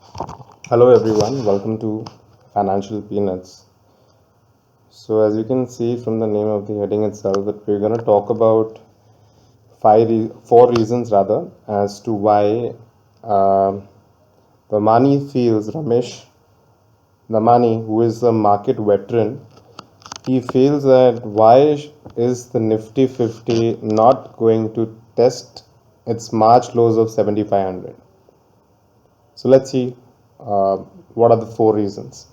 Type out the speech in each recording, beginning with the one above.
Hello everyone, welcome to Financial Peanuts. So as you can see from the name of the heading itself, that we're going to talk about four reasons rather as to why uh, the money feels Ramesh, the money who is a market veteran, he feels that why is the Nifty 50 not going to test its March lows of 7500. So let's see uh, what are the four reasons.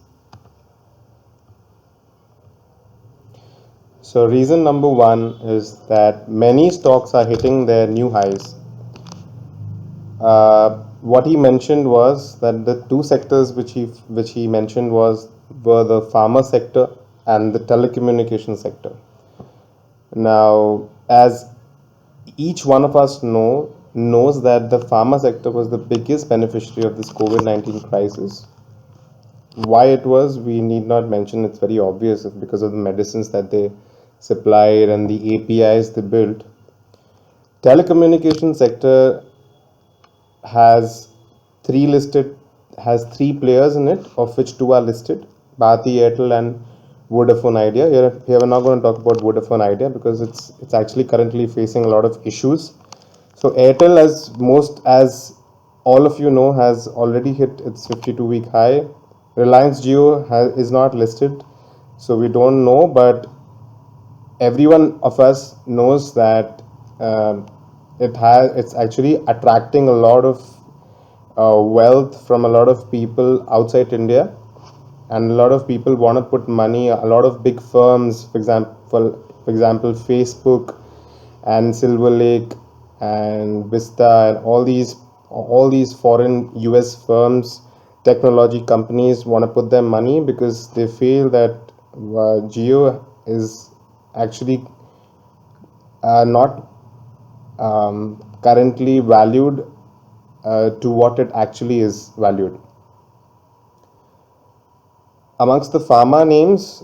So reason number one is that many stocks are hitting their new highs. What he mentioned was that the two sectors which he mentioned were the pharma sector and the telecommunication sector. Now, as each one of us knows that the pharma sector was the biggest beneficiary of this COVID-19 crisis. Why it was, we need not mention. It's very obvious because of the medicines that they supplied and the APIs they built. Telecommunication sector has three listed has three players in it, of which two are listed: Bharti Airtel and Vodafone Idea. Here we're not going to talk about Vodafone Idea because it's actually currently facing a lot of issues. So Airtel, as all of you know, has already hit its 52-week high. Reliance Jio is not listed, so we don't know, but everyone of us knows that it's actually attracting a lot of wealth from a lot of people outside India, and a lot of people want to put money. A lot of big firms, for example, Facebook and Silver Lake and Vista and all these foreign US firms, technology companies want to put their money because they feel that Geo is actually not currently valued to what it actually is valued. Amongst the pharma names,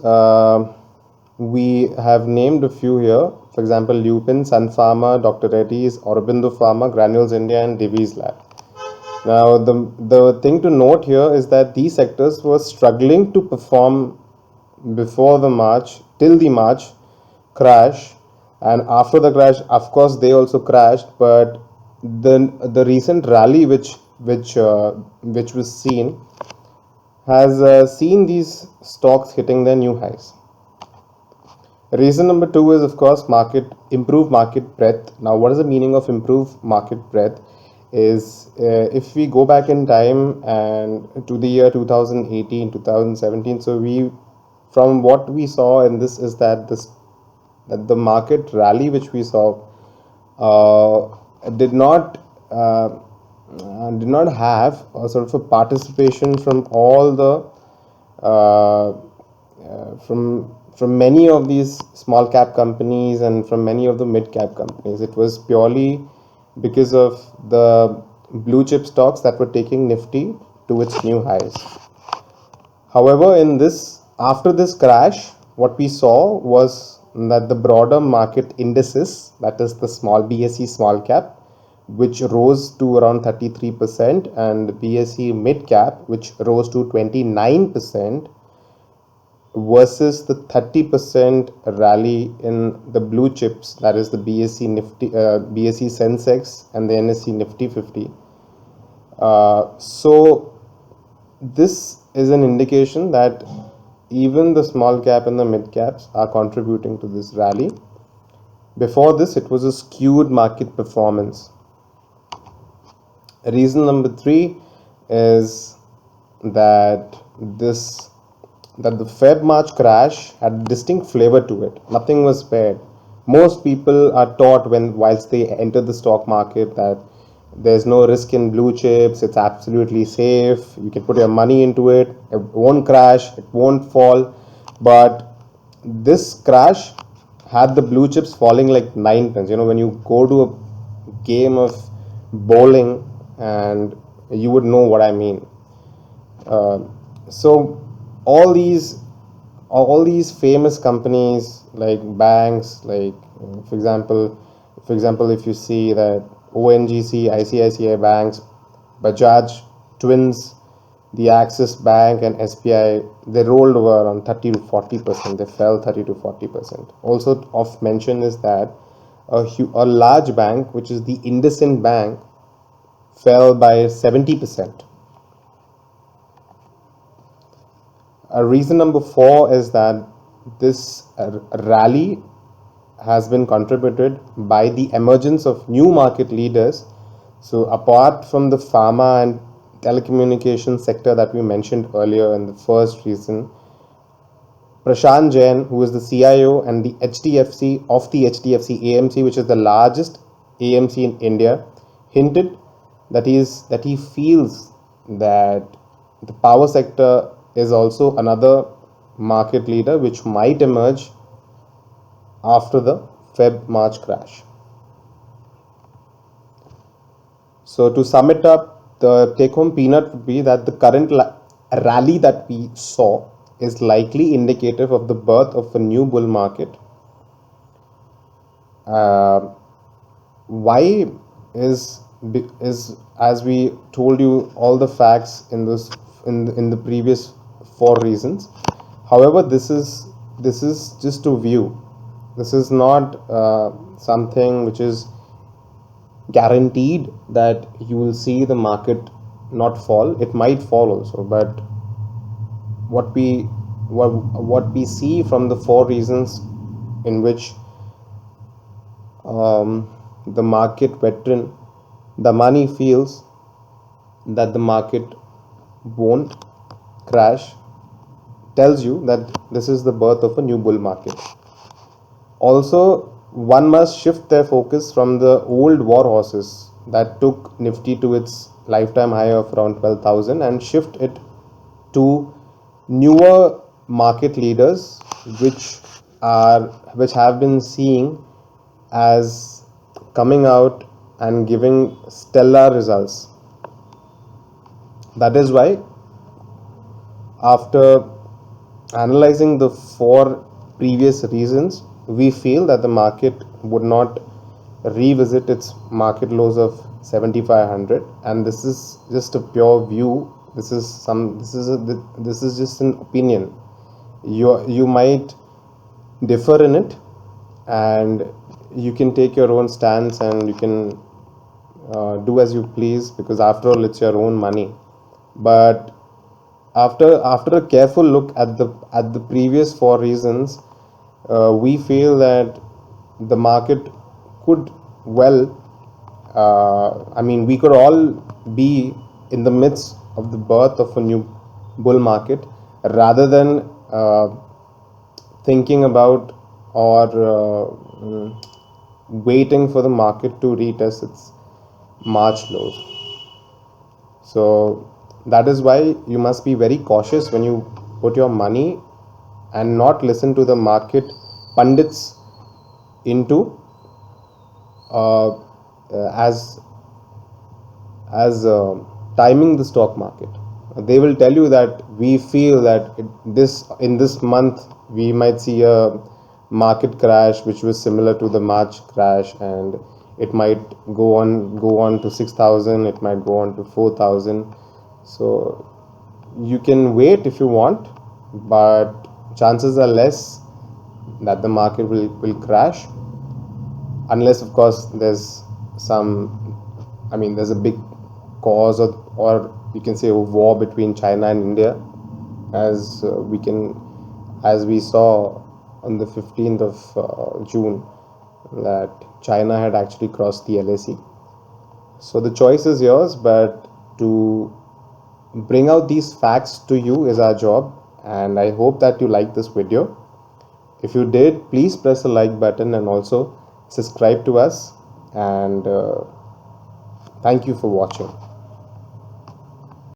we have named a few here. For example, Lupin, Sun Pharma, Dr. Reddy's, Aurobindo Pharma, Granules India, and Divi's Lab. Now, the thing to note here is that these sectors were struggling to perform before the March, till the March crash, and after the crash, of course, they also crashed. But the recent rally which was seen has seen these stocks hitting their new highs. Reason number two is, of course, improve market breadth. Now, what is the meaning of improve market breadth? Is if we go back in time and to the year 2018, 2017. So from what we saw in this is that the market rally which we saw did not have a sort of a participation from all the from many of these small cap companies and from many of the mid cap companies. It was purely because of the blue chip stocks that were taking Nifty to its new highs. However, after this crash, what we saw was that the broader market indices, that is the small BSE small cap, which rose to around 33%, and the BSE mid cap, which rose to 29%, versus the 30% rally in the blue chips, that is the BSE Nifty, BSE Sensex, and the NSE Nifty 50. So this is an indication that even the small cap and the mid caps are contributing to this rally. Before this, it was a skewed market performance. Reason number three is that the Feb March crash had a distinct flavor to it. Nothing was spared. Most people are taught whilst they enter the stock market that there's no risk in blue chips, it's absolutely safe, you can put your money into it, it won't crash, it won't fall. But this crash had the blue chips falling like 9 pence. When you go to a game of bowling, and you would know what I mean. So all these all these famous companies like banks, like for example, if you see that ONGC, ICICI banks, Bajaj, Twins, the Axis Bank and SBI, they rolled over around 30 to 40%. They fell 30 to 40%. Also of mention is that a large bank, which is the IndusInd Bank, fell by 70%. Reason number 4 is that this rally has been contributed by the emergence of new market leaders. So apart from the pharma and telecommunication sector that we mentioned earlier in the first reason, Prashant Jain, who is the CIO and the HDFC of the HDFC AMC, which is the largest AMC in India, hinted that he feels that the power sector is also another market leader which might emerge after the Feb-March crash. So to sum it up, the take-home peanut would be that the current rally that we saw is likely indicative of the birth of a new bull market. Why is as we told you all the facts in the previous 4 reasons. However, this is just a view. This is not something which is guaranteed that you will see the market not fall. It might fall also, but what we see from the 4 reasons in which the market veteran, the money, feels that the market won't crash, tells you that this is the birth of a new bull market. Also, one must shift their focus from the old war horses that took Nifty to its lifetime high of around 12,000 and shift it to newer market leaders which have been seeing as coming out and giving stellar results. That is why, after analyzing the 4 previous reasons, we feel that the market would not revisit its market lows of 7,500, and this is just a pure view. This is just an opinion. You might differ in it, and you can take your own stance, and you can do as you please, because after all it's your own money. But after a careful look at the previous 4 reasons, we feel that the market could we could all be in the midst of the birth of a new bull market, rather than thinking about or waiting for the market to retest its March lows. So that is why you must be very cautious when you put your money and not listen to the market pundits into as timing the stock market. They will tell you that we feel that in this month we might see a market crash which was similar to the March crash, and it might go on to 6,000, it might go on to 4,000. So you can wait if you want, but chances are less that the market will crash, unless of course there's there's a big cause, or you can say a war between China and India, as we saw on the 15th of June that China had actually crossed the LAC. So the choice is yours, but to bring out these facts to you is our job, and I hope that you like this video. If you did, please press the like button and also subscribe to us, and thank you for watching.